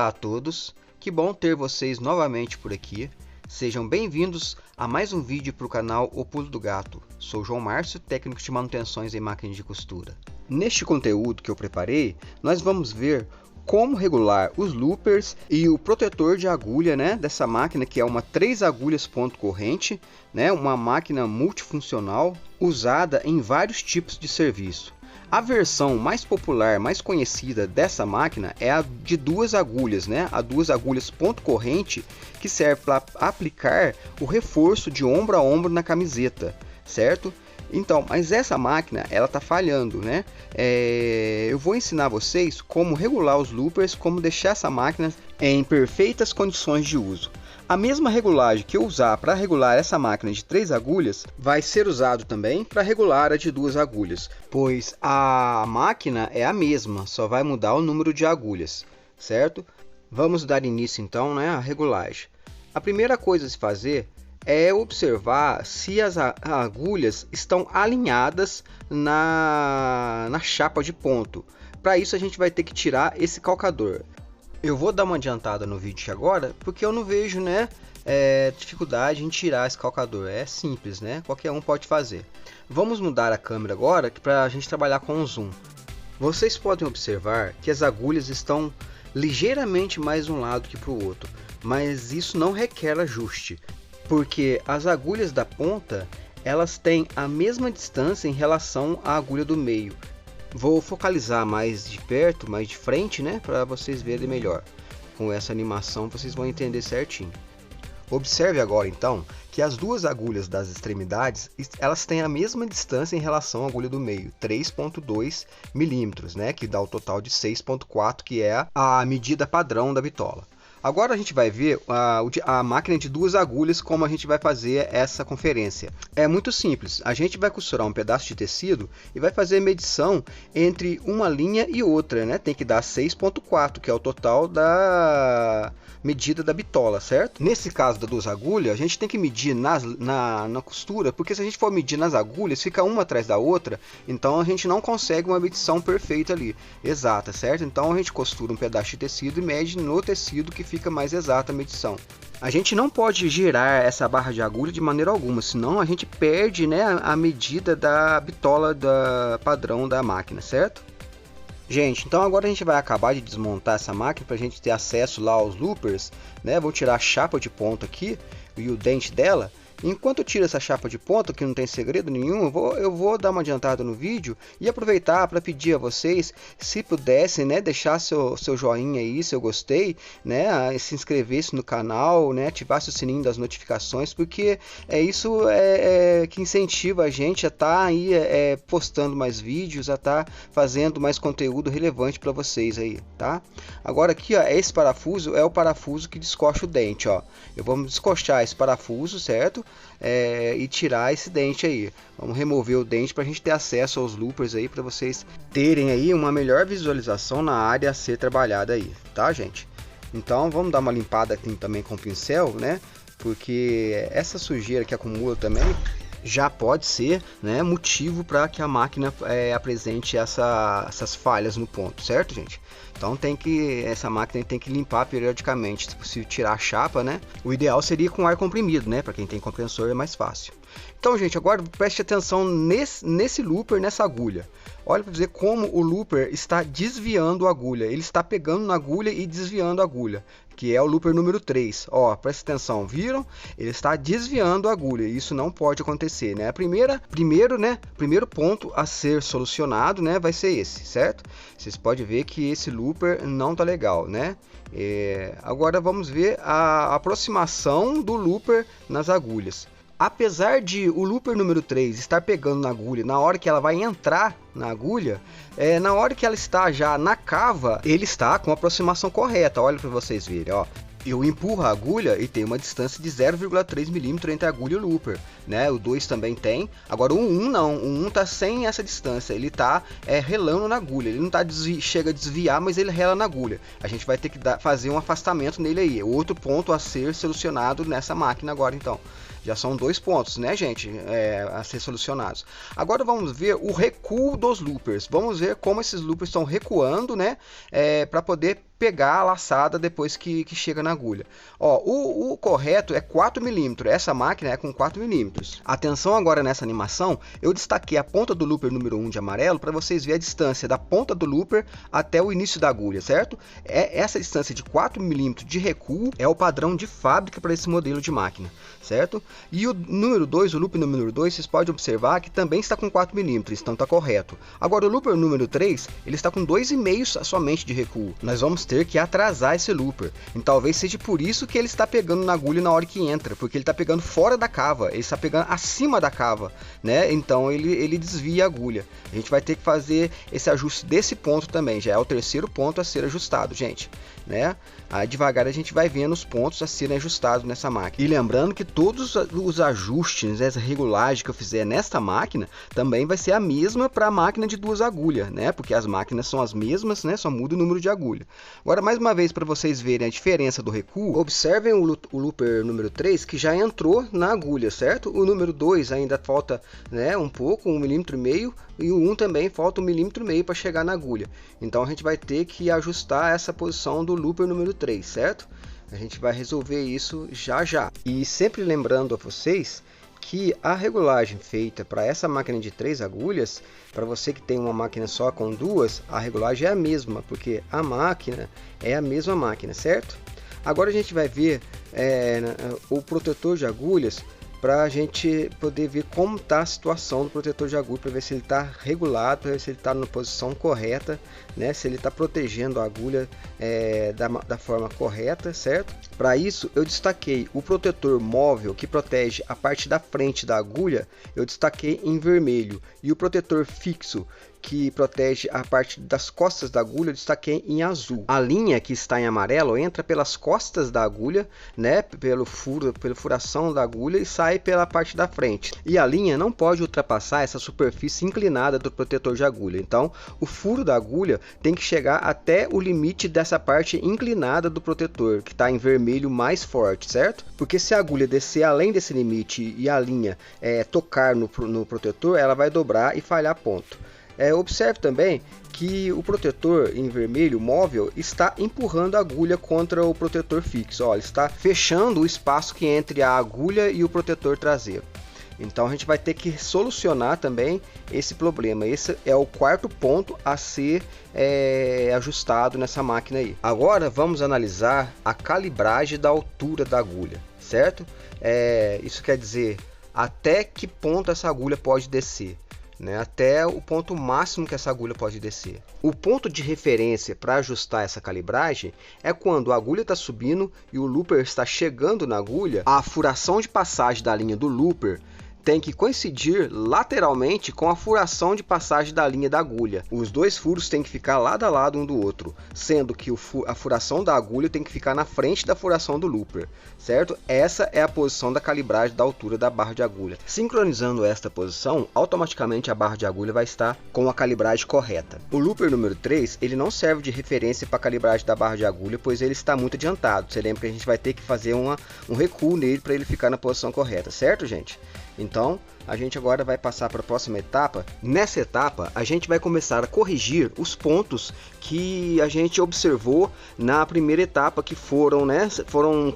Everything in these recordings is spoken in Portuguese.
Olá a todos, que bom ter vocês novamente por aqui. Sejam bem-vindos a mais um vídeo para o canal O Pulo do Gato. Sou João Márcio, técnico de manutenções em máquinas de costura. Neste conteúdo que eu preparei, nós vamos ver como regular os loopers e o protetor de agulha, dessa máquina, que é uma 3 agulhas ponto corrente, uma máquina multifuncional usada em vários tipos de serviço. A versão mais popular, mais conhecida dessa máquina é a de 2 agulhas, a 2 agulhas ponto corrente, que serve para aplicar o reforço de ombro a ombro na camiseta, certo? Então, mas essa máquina, ela tá falhando, eu vou ensinar vocês como regular os loopers, como deixar essa máquina em perfeitas condições de uso. A mesma regulagem que eu usar para regular essa máquina de 3 agulhas vai ser usado também para regular a de 2 agulhas, pois a máquina é a mesma, só vai mudar o número de agulhas, certo? Vamos dar início então, à regulagem. A primeira coisa a se fazer é observar se as agulhas estão alinhadas na chapa de ponto. Para isso a gente vai ter que tirar esse calcador. Eu vou dar uma adiantada no vídeo agora, porque eu não vejo dificuldade em tirar esse calcador. É simples, qualquer um pode fazer. Vamos mudar a câmera agora para a gente trabalhar com o zoom. Vocês podem observar que as agulhas estão ligeiramente mais de um lado que para o outro, mas isso não requer ajuste, porque as agulhas da ponta, elas têm a mesma distância em relação à agulha do meio. Vou focalizar mais de perto, mais de frente, para vocês verem melhor. Com essa animação vocês vão entender certinho. Observe agora então que as 2 agulhas das extremidades, elas têm a mesma distância em relação à agulha do meio, 3,2 milímetros, que dá o total de 6,4, que é a medida padrão da bitola. Agora a gente vai ver a máquina de 2 agulhas, como a gente vai fazer essa conferência. É muito simples, a gente vai costurar um pedaço de tecido e vai fazer medição entre uma linha e outra, tem que dar 6,4, que é o total da medida da bitola, certo? Nesse caso das 2 agulhas, a gente tem que medir na costura, porque se a gente for medir nas agulhas, fica uma atrás da outra, então a gente não consegue uma medição perfeita ali, exata, certo? Então a gente costura um pedaço de tecido e mede no tecido que fica mais exata a medição. A gente não pode girar essa barra de agulha de maneira alguma, senão a gente perde a medida da bitola padrão da máquina, certo? Gente, então agora a gente vai acabar de desmontar essa máquina para a gente ter acesso lá aos loopers, Vou tirar a chapa de ponta aqui e o dente dela. Enquanto eu tiro essa chapa de ponta, que não tem segredo nenhum, eu vou dar uma adiantada no vídeo e aproveitar para pedir a vocês, se pudessem, deixar seu joinha aí, seu gostei, se inscrevesse no canal, ativasse o sininho das notificações, porque isso que incentiva a gente a estar aí postando mais vídeos, a estar fazendo mais conteúdo relevante para vocês aí, tá? Agora aqui, esse parafuso é o parafuso que descocha o dente, Eu vou descochar esse parafuso, certo? E tirar esse dente aí. Vamos remover o dente para a gente ter acesso aos loopers aí, para vocês terem aí uma melhor visualização na área a ser trabalhada aí, tá, gente? Então vamos dar uma limpada aqui também com o pincel, porque essa sujeira que acumula também já pode ser motivo para que a máquina apresente essas falhas no ponto, certo, gente? Então essa máquina tem que limpar periodicamente, se possível tirar a chapa, O ideal seria com ar comprimido, para quem tem compressor é mais fácil. Então, gente, agora preste atenção nesse looper, nessa agulha. Olha para ver como o looper está desviando a agulha. Ele está pegando na agulha e desviando a agulha, que é o looper número 3. Presta atenção, viram? Ele está desviando a agulha. Isso não pode acontecer, Primeiro ponto a ser solucionado, vai ser esse, certo? Vocês podem ver que esse looper não tá legal, Agora vamos ver a aproximação do looper nas agulhas. Apesar de o looper número 3 estar pegando na agulha na hora que ela vai entrar na agulha, na hora que ela está já na cava, ele está com a aproximação correta. Olha para vocês verem, eu empurro a agulha e tem uma distância de 0,3 milímetro entre a agulha e o looper, O 2 também tem. Agora o 1 não, o 1 tá sem essa distância, ele tá relando na agulha, ele não chega a desviar, mas ele rela na agulha. A gente vai ter que fazer um afastamento nele aí, outro ponto a ser solucionado nessa máquina agora então. Já são 2 pontos, né, gente, a ser solucionados. Agora vamos ver o recuo dos loopers. Vamos ver como esses loopers estão recuando, né, para poder pegar a laçada depois que chega na agulha. Ó, o correto é 4 milímetros. Essa máquina é com 4 milímetros. Atenção agora nessa animação, eu destaquei a ponta do looper número 1 de amarelo para vocês verem a distância da ponta do looper até o início da agulha, certo? Essa distância de 4 milímetros de recuo é o padrão de fábrica para esse modelo de máquina, certo? E o número 2, o looper número 2, vocês podem observar que também está com 4 milímetros, então está correto. Agora o looper número 3, ele está com 2,5 somente de recuo. Nós vamos ter que atrasar esse looper, e talvez seja por isso que ele está pegando na agulha na hora que entra, porque ele está pegando fora da cava, ele está pegando acima da cava, né? Então ele desvia a agulha. A gente vai ter que fazer esse ajuste desse ponto também, já é o terceiro ponto a ser ajustado, gente, né? Aí devagar a gente vai vendo os pontos a serem ajustados nessa máquina. E lembrando que todos os ajustes, essa regulagem que eu fizer nesta máquina, também vai ser a mesma para a máquina de 2 agulhas, né? Porque as máquinas são as mesmas, né? Só muda o número de agulha. Agora, mais uma vez, para vocês verem a diferença do recuo, observem o looper número 3, que já entrou na agulha, certo? O número 2 ainda falta, né, um pouco, 1,5 milímetros, e o 1 também falta 1,5 milímetros para chegar na agulha. Então a gente vai ter que ajustar essa posição do looper número 3, certo? A gente vai resolver isso já já. E sempre lembrando a vocês que a regulagem feita para essa máquina de 3 agulhas, para você que tem uma máquina só com 2, a regulagem é a mesma, porque a máquina é a mesma máquina, certo? Agora a gente vai ver o protetor de agulhas, para a gente poder ver como está a situação do protetor de agulha, para ver se ele está regulado, para ver se ele está na posição correta, né? Se ele está protegendo a agulha da forma correta, certo? Para isso eu destaquei o protetor móvel, que protege a parte da frente da agulha, eu destaquei em vermelho, e o protetor fixo, que protege a parte das costas da agulha, eu destaquei em azul. A linha que está em amarelo entra pelas costas da agulha, né, pela furação da agulha, e sai pela parte da frente. E a linha não pode ultrapassar essa superfície inclinada do protetor de agulha. Então, o furo da agulha tem que chegar até o limite dessa parte inclinada do protetor, que está em vermelho mais forte, certo? Porque se a agulha descer além desse limite e a linha tocar no protetor, ela vai dobrar e falhar ponto. Observe também que o protetor em vermelho móvel está empurrando a agulha contra o protetor fixo. Olha, está fechando o espaço que entre a agulha e o protetor traseiro. Então a gente vai ter que solucionar também esse problema. Esse é o 4º ponto a ser ajustado nessa máquina aí. Agora vamos analisar a calibragem da altura da agulha, certo? Isso quer dizer até que ponto essa agulha pode descer, né, até o ponto máximo que essa agulha pode descer. O ponto de referência para ajustar essa calibragem é quando a agulha está subindo e o looper está chegando na agulha. A furação de passagem da linha do looper tem que coincidir lateralmente com a furação de passagem da linha da agulha. Os dois furos têm que ficar lado a lado um do outro, sendo que a furação da agulha tem que ficar na frente da furação do looper, certo? Essa é a posição da calibragem da altura da barra de agulha. Sincronizando esta posição, automaticamente a barra de agulha vai estar com a calibragem correta. O looper número 3, ele não serve de referência para a calibragem da barra de agulha, pois ele está muito adiantado. Você lembra que a gente vai ter que fazer um recuo nele para ele ficar na posição correta, certo, gente? Então, a gente agora vai passar para a próxima etapa. Nessa etapa, a gente vai começar a corrigir os pontos que a gente observou na primeira etapa, que foram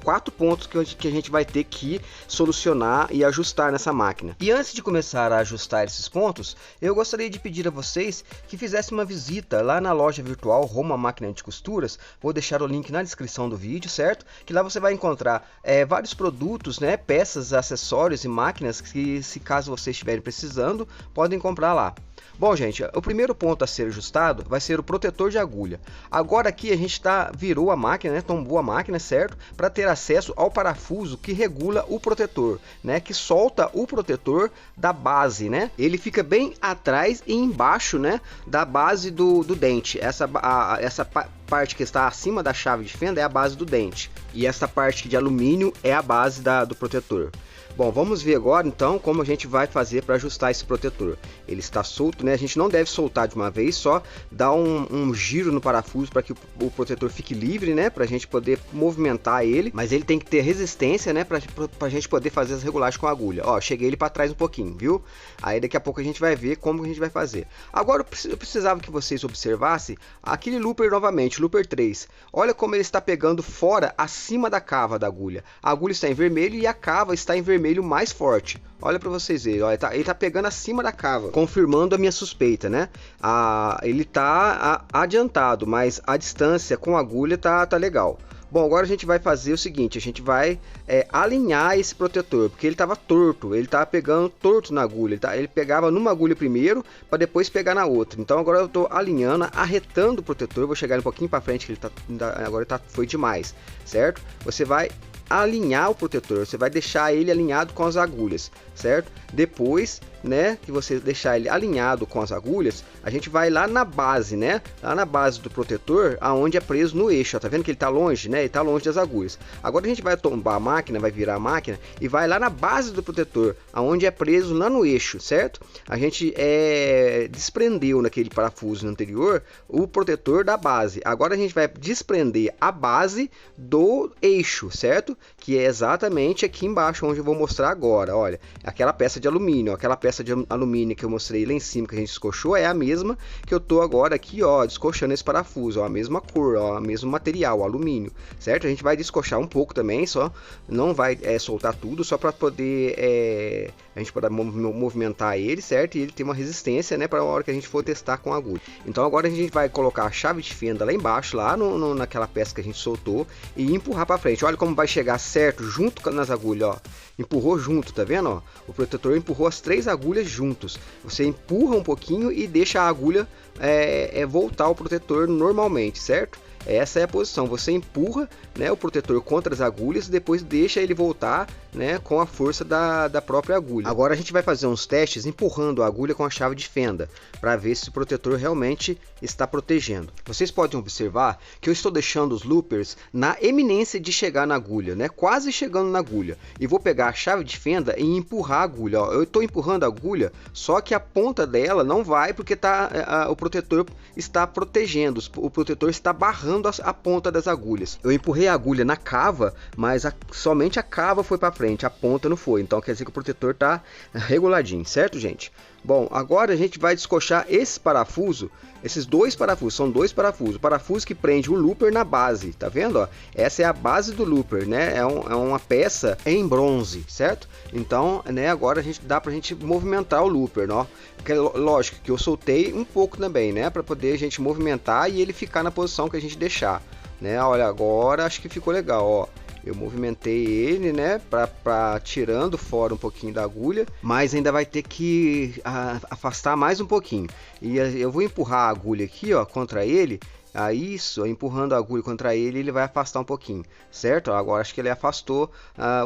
4 pontos que a gente vai ter que solucionar e ajustar nessa máquina. E antes de começar a ajustar esses pontos, eu gostaria de pedir a vocês que fizessem uma visita lá na loja virtual Roma Máquina de Costuras. Vou deixar o link na descrição do vídeo, certo? Que lá você vai encontrar vários produtos, né, peças, acessórios e máquinas que, se caso vocês estiverem precisando, podem comprar lá. Bom, gente, o primeiro ponto a ser ajustado vai ser o protetor de agulha. Agora aqui a gente virou a máquina, né, tombou a máquina, certo? Para ter acesso ao parafuso que regula o protetor, né, que solta o protetor da base, né? Ele fica bem atrás e embaixo, né, da base do dente. Essa parte que está acima da chave de fenda é a base do dente. E essa parte de alumínio é a base do protetor. Bom, vamos ver agora então como a gente vai fazer para ajustar esse protetor. Ele está solto, né? A gente não deve soltar de uma vez, só dar um giro no parafuso para que o protetor fique livre, né? Para a gente poder movimentar ele, mas ele tem que ter resistência, né? Para a gente poder fazer as regulagens com a agulha. Ó, cheguei ele para trás um pouquinho, viu? Aí daqui a pouco a gente vai ver como a gente vai fazer. Agora eu precisava que vocês observassem aquele looper novamente, looper 3. Olha como ele está pegando fora, acima da cava da agulha. A agulha está em vermelho e a cava está em vermelho mais forte. Olha para vocês verem, ó, ele tá pegando acima da cava, confirmando a minha suspeita, né? Ele tá adiantado, mas a distância com a agulha tá legal. Bom, agora a gente vai fazer o seguinte, a gente vai alinhar esse protetor, porque ele estava torto, ele estava pegando torto na agulha, ele pegava numa agulha primeiro, para depois pegar na outra. Então agora eu estou alinhando, arretando o protetor, vou chegar um pouquinho para frente, que ele foi demais, certo? Você vai alinhar o protetor, você vai deixar ele alinhado com as agulhas, certo? Depois, né, que você deixar ele alinhado com as agulhas, a gente vai lá na base, né, lá na base do protetor, aonde é preso no eixo, ó, tá vendo que ele tá longe, né, ele tá longe das agulhas. Agora a gente vai tombar a máquina, vai virar a máquina e vai lá na base do protetor, aonde é preso lá no eixo, certo? A gente desprendeu naquele parafuso anterior o protetor da base. Agora a gente vai desprender a base do eixo, certo? Que é exatamente aqui embaixo, onde eu vou mostrar agora. Olha, aquela peça de alumínio, aquela peça de alumínio que eu mostrei lá em cima, que a gente descochou, é a mesma que eu tô agora aqui, ó, descochando esse parafuso, ó, a mesma cor, ó, o mesmo material, alumínio, certo? A gente vai descochar um pouco também, só não vai soltar tudo, só para poder a gente poder movimentar ele, certo? E ele tem uma resistência, né, para a hora que a gente for testar com a agulha. Então agora a gente vai colocar a chave de fenda lá embaixo, lá naquela peça que a gente soltou, e empurrar para frente. Olha como vai chegar certo junto nas agulhas, ó. Empurrou junto, tá vendo? Ó? O protetor empurrou as 3 agulhas juntos. Você empurra um pouquinho e deixa a agulha voltar ao protetor normalmente, certo? Essa é a posição. Você empurra, né, o protetor contra as agulhas e depois deixa ele voltar, né, com a força da própria agulha. Agora a gente vai fazer uns testes empurrando a agulha com a chave de fenda para ver se o protetor realmente está protegendo. Vocês podem observar que eu estou deixando os loopers na eminência de chegar na agulha, né, quase chegando na agulha. E vou pegar a chave de fenda e empurrar a agulha. Ó, eu estou empurrando a agulha, só que a ponta dela não vai porque o protetor está protegendo, o protetor está barrando a ponta das agulhas. Eu empurrei a agulha na cava, mas somente a cava foi para frente, a ponta não foi. Então quer dizer que o protetor está reguladinho, certo, gente? Bom, agora a gente vai descochar esse parafuso, esses 2 parafusos, são 2 parafusos, o parafuso que prende o looper na base, tá vendo? Ó? Essa é a base do looper, né? É uma peça em bronze, certo? Então, né, agora dá pra gente movimentar o looper, ó. Lógico que eu soltei um pouco também, né, para poder a gente movimentar e ele ficar na posição que a gente deixar, né? Olha, agora acho que ficou legal, ó. Eu movimentei ele, né, para tirando fora um pouquinho da agulha, mas ainda vai ter que afastar mais um pouquinho. E eu vou empurrar a agulha aqui, ó, contra ele. Isso, empurrando a agulha contra ele vai afastar um pouquinho, certo? Agora acho que ele afastou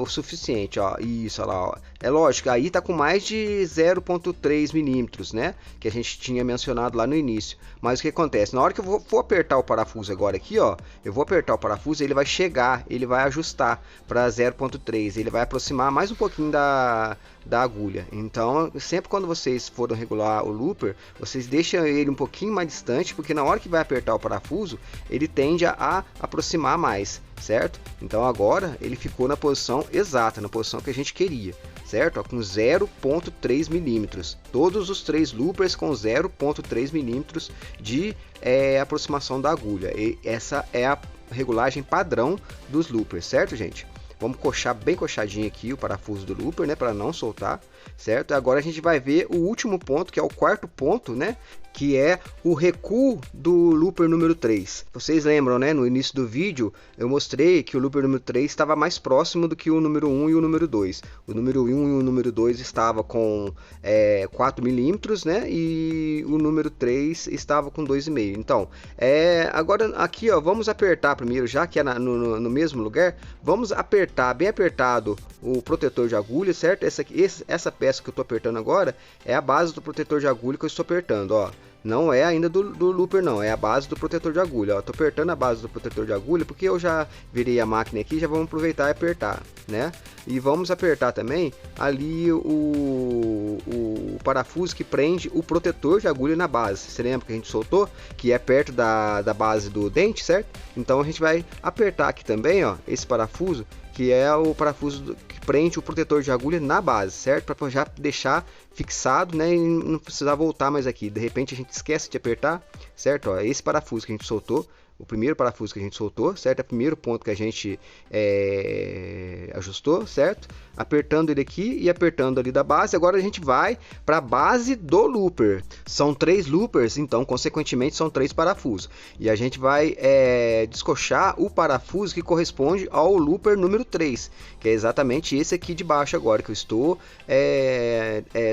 o suficiente, ó. Isso, olha lá, ó. É lógico, aí tá com mais de 0,3 milímetros, né? Que a gente tinha mencionado lá no início. Mas o que acontece? Na hora que eu for apertar o parafuso agora aqui, ó, eu vou apertar o parafuso, ele vai chegar, ele vai ajustar para 0,3, ele vai aproximar mais um pouquinho da agulha. Então, sempre quando vocês forem regular o looper, vocês deixam ele um pouquinho mais distante, porque na hora que vai apertar o parafuso, ele tende a aproximar mais, certo? Então agora ele ficou na posição exata, na posição que a gente queria, certo? Ó, com 0,3 milímetros. Todos os 3 loopers com 0,3 milímetros de aproximação da agulha. E essa é a regulagem padrão dos loopers, certo, gente? Vamos coxar bem coxadinho aqui o parafuso do looper, né, para não soltar, certo? Agora a gente vai ver o último ponto, que é o 4º ponto, né, que é o recuo do looper número 3. Vocês lembram, né, no início do vídeo eu mostrei que o looper número 3 estava mais próximo do que o número 1 e o número 2. O número 1 e o número 2 estava com 4 milímetros, né, e o número 3 estava com 2,5. Então, agora aqui, ó, vamos apertar primeiro, já que é no mesmo lugar, vamos apertar bem apertado o protetor de agulha, certo? Essa peça que eu estou apertando agora é a base do protetor de agulha que eu estou apertando, ó. Não é ainda do looper não, é a base do protetor de agulha. Ó, tô apertando a base do protetor de agulha porque eu já virei a máquina aqui, já vamos aproveitar e apertar, né? E vamos apertar também ali o parafuso que prende o protetor de agulha na base. Você lembra que a gente soltou? Que é perto da base do dente, certo? Então a gente vai apertar aqui também, ó, esse parafuso, que é o parafuso que prende o protetor de agulha na base, certo? Para já deixar fixado, né? E não precisar voltar mais aqui. De repente a gente esquece de apertar, certo? Ó, esse parafuso que a gente soltou, o primeiro parafuso que a gente soltou, certo? É o primeiro ponto que a gente ajustou, certo? Apertando ele aqui e apertando ali da base. Agora a gente vai para a base do looper. São 3 loopers, então consequentemente são 3 parafusos. E a gente vai descochar o parafuso que corresponde ao looper número 3, que é exatamente esse aqui de baixo agora que eu estou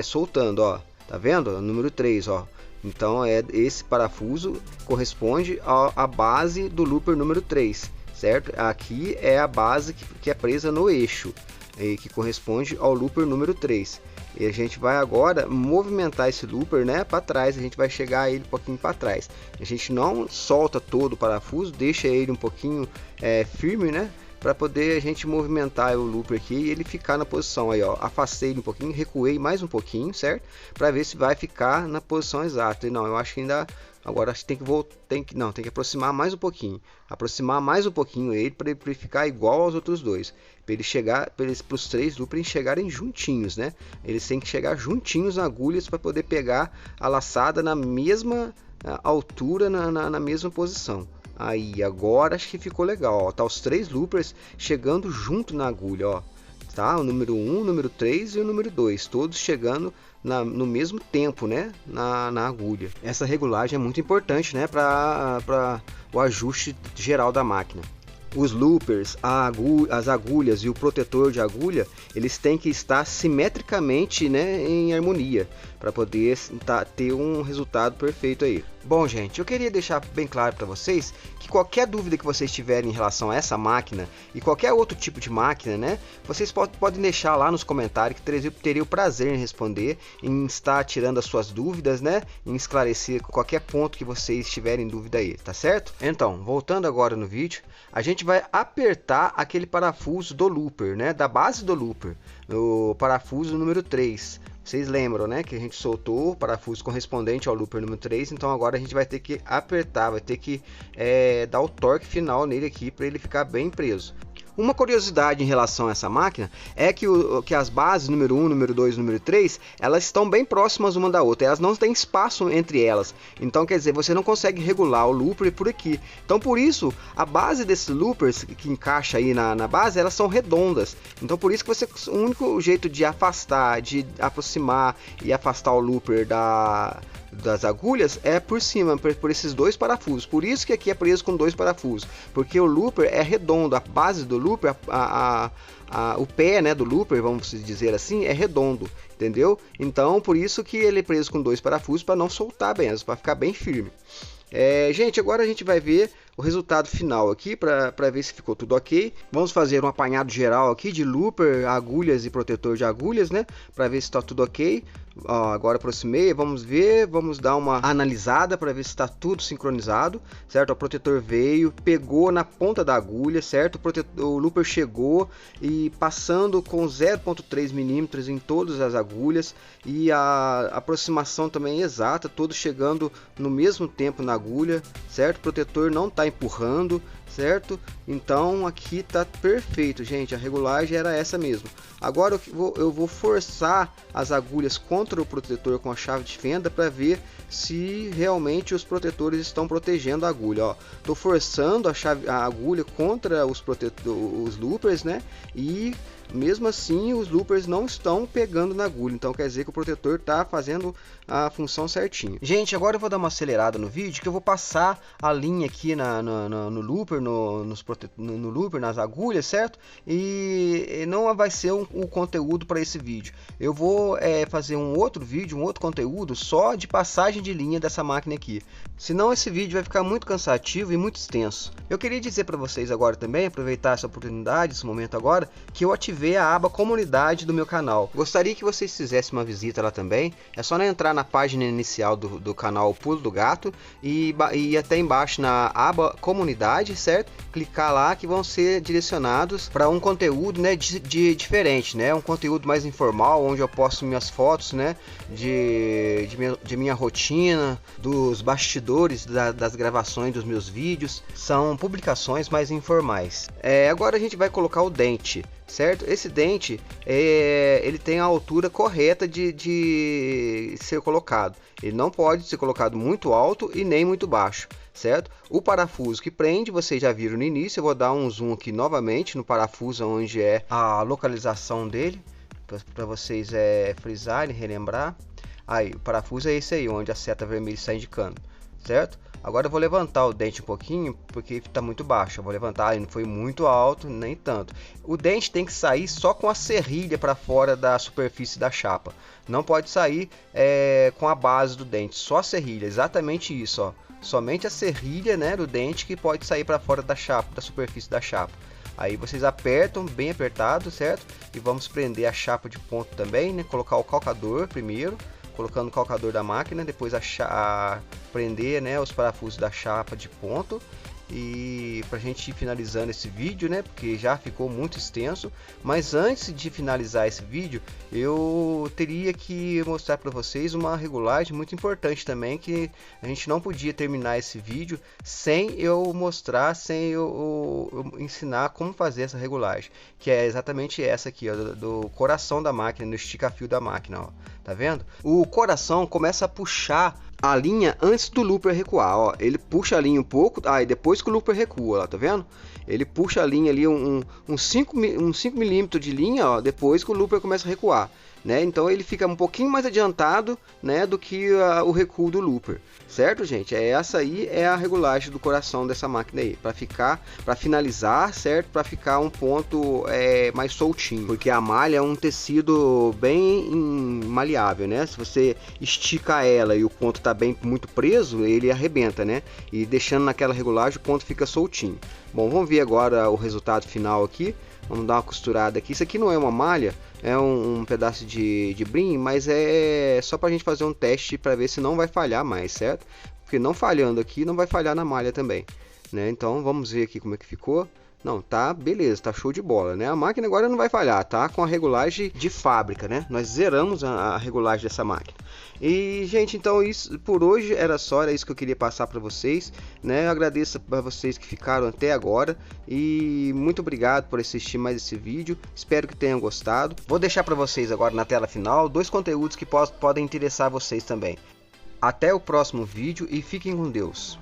soltando, ó. Tá vendo? O número 3, ó. Então esse parafuso corresponde à base do looper número 3, certo? Aqui é a base que é presa no eixo, que corresponde ao looper número 3. E a gente vai agora movimentar esse looper, né, para trás. A gente vai chegar ele um pouquinho para trás. A gente não solta todo o parafuso, deixa ele um pouquinho firme, né, para poder a gente movimentar o looper aqui e ele ficar na posição aí, ó. Afastei ele um pouquinho, recuei mais um pouquinho, certo? Para ver se vai ficar na posição exata. E não, eu acho que ainda agora tem que aproximar mais um pouquinho. Aproximar mais um pouquinho ele para ele ficar igual aos outros dois. Para ele chegar, para os 3 loopers chegarem juntinhos, né? Eles têm que chegar juntinhos na agulhas para poder pegar a laçada na mesma altura, na mesma posição. Aí, agora acho que ficou legal, ó. Tá os 3 loopers chegando junto na agulha, ó. Tá? O número 1, o número 3 e o número 2, todos chegando no mesmo tempo, né? Na agulha. Essa regulagem é muito importante, né? Para o ajuste geral da máquina. Os loopers, as agulhas e o protetor de agulha, eles têm que estar simetricamente, né, em harmonia, para poder ter um resultado perfeito aí. Bom, gente, eu queria deixar bem claro para vocês que qualquer dúvida que vocês tiverem em relação a essa máquina e qualquer outro tipo de máquina, né, vocês podem deixar lá nos comentários, que teria o prazer em responder, em estar tirando as suas dúvidas, né, em esclarecer qualquer ponto que vocês tiverem dúvida aí, tá certo? Então, voltando agora no vídeo, a gente vai apertar aquele parafuso do looper, né, da base do looper, o parafuso número 3. Vocês lembram, né, que a gente soltou o parafuso correspondente ao looper número 3, então agora a gente vai ter que apertar, vai ter que dar o torque final nele aqui para ele ficar bem preso. Uma curiosidade em relação a essa máquina é que as bases número 1, número 2 e número 3, elas estão bem próximas uma da outra, elas não têm espaço entre elas, então quer dizer, você não consegue regular o looper por aqui. Então por isso, a base desses loopers que encaixa aí na base, elas são redondas, então por isso que o único jeito de afastar, de aproximar e afastar o looper das agulhas é por cima, por esses 2 parafusos. Por isso que aqui é preso com 2 parafusos, porque o looper é redondo, a base do looper, o pé, né, do looper, vamos dizer assim, é redondo, entendeu? Então por isso que ele é preso com 2 parafusos, para não soltar bem, para ficar bem firme. Gente, agora a gente vai ver o resultado final aqui para ver se ficou tudo ok. Vamos fazer um apanhado geral aqui de looper, agulhas e protetor de agulhas, né, para ver se está tudo ok. Ó, agora aproximei, vamos ver, vamos dar uma analisada para ver se está tudo sincronizado, certo? O protetor veio, pegou na ponta da agulha, certo? O looper chegou e passando com 0,3 milímetros em todas as agulhas, e a aproximação também exata, todos chegando no mesmo tempo na agulha, certo? O protetor não está empurrando, certo? Então aqui está perfeito, gente. A regulagem era essa mesmo. Agora eu vou forçar as agulhas contra o protetor com a chave de fenda para ver se realmente os protetores estão protegendo a agulha. Ó, tô forçando a agulha contra os loopers, né? E mesmo assim os loopers não estão pegando na agulha, então quer dizer que o protetor está fazendo a função certinho. Gente, agora eu vou dar uma acelerada no vídeo, que eu vou passar a linha aqui no looper, no looper, nas agulhas, certo? E não vai ser o conteúdo para esse vídeo. Eu vou fazer um outro vídeo, um outro conteúdo só de passagem de linha dessa máquina aqui. Senão esse vídeo vai ficar muito cansativo e muito extenso. Eu queria dizer para vocês agora também, aproveitar essa oportunidade, esse momento agora, que eu ativei ver a aba comunidade do meu canal. Gostaria que vocês fizessem uma visita lá também. É só entrar na página inicial do canal O Pulo do Gato e até embaixo na aba comunidade, certo? Clicar lá que vão ser direcionados para um conteúdo, né, diferente, né? Um conteúdo mais informal, onde eu posto minhas fotos, né, de minha rotina, dos bastidores das gravações dos meus vídeos. São publicações mais informais. Agora a gente vai colocar o dente, certo? Esse dente ele tem a altura correta de ser colocado. Ele não pode ser colocado muito alto e nem muito baixo, certo? O parafuso que prende, vocês já viram no início. Eu vou dar um zoom aqui novamente no parafuso onde é a localização dele, para vocês frisarem, relembrar. Aí, o parafuso é esse aí, onde a seta vermelha está indicando, certo? Agora eu vou levantar o dente um pouquinho, porque está muito baixo. Eu vou levantar, ele não foi muito alto, nem tanto. O dente tem que sair só com a serrilha para fora da superfície da chapa. Não pode sair com a base do dente, só a serrilha, exatamente isso, ó. Somente a serrilha, né, do dente que pode sair para fora da chapa, da superfície da chapa. Aí vocês apertam bem apertado, certo? E vamos prender a chapa de ponto também, né? Colocar o calcador primeiro, colocando o calcador da máquina, depois prender, né, os parafusos da chapa de ponto. E pra gente ir finalizando esse vídeo, né, porque já ficou muito extenso, mas antes de finalizar esse vídeo eu teria que mostrar para vocês uma regulagem muito importante também, que a gente não podia terminar esse vídeo sem eu mostrar, sem eu ensinar como fazer essa regulagem, que é exatamente essa aqui, ó, do coração da máquina, no estica-fio da máquina, ó. Tá vendo? O coração começa a puxar a linha antes do looper recuar, ó. Ele puxa a linha um pouco, e depois que o looper recua, ó, tá vendo? Ele puxa a linha ali uns 5 milímetros de linha, ó, depois que o looper começa a recuar, né? Então ele fica um pouquinho mais adiantado, né, do que o recuo do looper, certo, gente? Essa aí é a regulagem do coração dessa máquina aí, para finalizar, certo? Para ficar um ponto mais soltinho, porque a malha é um tecido bem maleável, né? Se você estica ela e o ponto tá bem muito preso, ele arrebenta, né? E deixando naquela regulagem o ponto fica soltinho. Bom, vamos ver agora o resultado final aqui. Vamos dar uma costurada aqui. Isso aqui não é uma malha, é um pedaço de brim, mas é só para a gente fazer um teste para ver se não vai falhar mais, certo? Porque não falhando aqui, não vai falhar na malha também, né? Então vamos ver aqui como é que ficou. Não, tá beleza, tá show de bola, né? A máquina agora não vai falhar, tá? Com a regulagem de fábrica, né? Nós zeramos a regulagem dessa máquina. E, gente, então isso por hoje era isso que eu queria passar para vocês, né? Eu agradeço para vocês que ficaram até agora e muito obrigado por assistir mais esse vídeo. Espero que tenham gostado. Vou deixar para vocês agora na tela final 2 conteúdos que podem interessar vocês também. Até o próximo vídeo e fiquem com Deus.